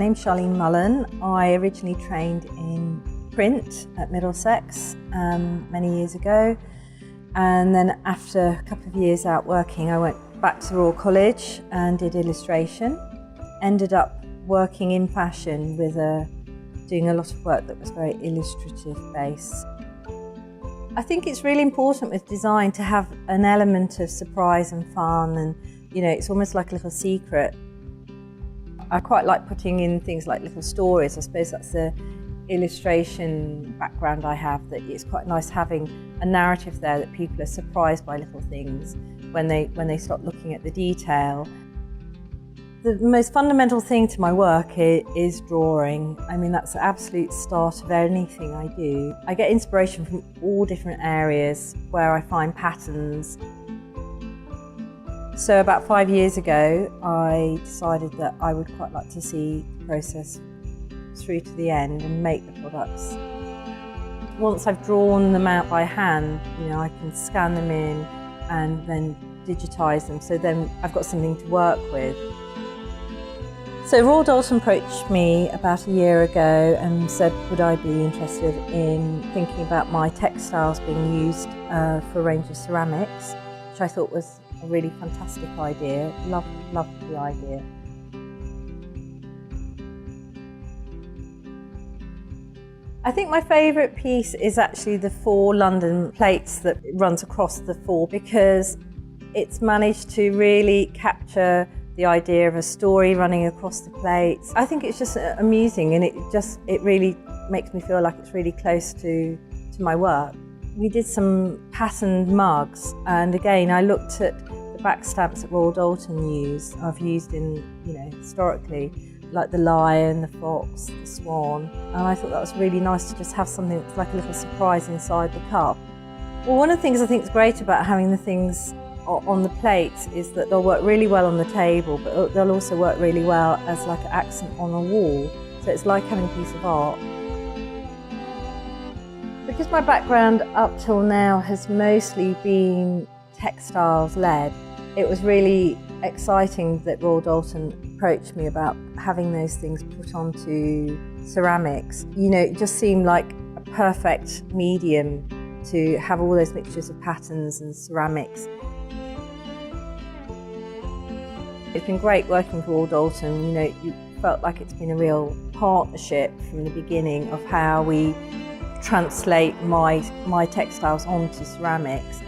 name's Charlene Mullen. I originally trained in print at Middlesex many years ago, and then after a couple of years out working I went back to Royal College and did illustration. Ended up working in fashion with doing a lot of work that was very illustrative based. I think it's really important with design to have an element of surprise and fun, and it's almost like a little secret. I quite like putting in things like little stories. I suppose that's the illustration background I have, that it's quite nice having a narrative there, that people are surprised by little things when they start looking at the detail. The most fundamental thing to my work is drawing. I mean, that's the absolute start of anything I do. I get inspiration from all different areas where I find patterns. So about 5 years ago, I decided that I would quite like to see the process through to the end and make the products. Once I've drawn them out by hand, I can scan them in and then digitise them, so then I've got something to work with. So Royal Doulton approached me about a year ago and said, would I be interested in thinking about my textiles being used for a range of ceramics, which I thought was a really fantastic idea. Loved the idea. I think my favourite piece is actually the 4 London plates that runs across the 4, because it's managed to really capture the idea of a story running across the plates. I think it's just amusing, and it really makes me feel like it's really close to my work. We did some patterned mugs, and again I looked at the back stamps that Royal Doulton I've used in historically, like the lion, the fox, the swan, and I thought that was really nice to just have something that's like a little surprise inside the cup. Well, one of the things I think is great about having the things on the plates is that they'll work really well on the table, but they'll also work really well as like an accent on a wall. So it's like having a piece of art. Because my background up till now has mostly been textiles led, it was really exciting that Royal Doulton approached me about having those things put onto ceramics. It just seemed like a perfect medium to have all those mixtures of patterns and ceramics. It's been great working with Royal Doulton. You felt like it's been a real partnership from the beginning of how we translate my textiles onto ceramics.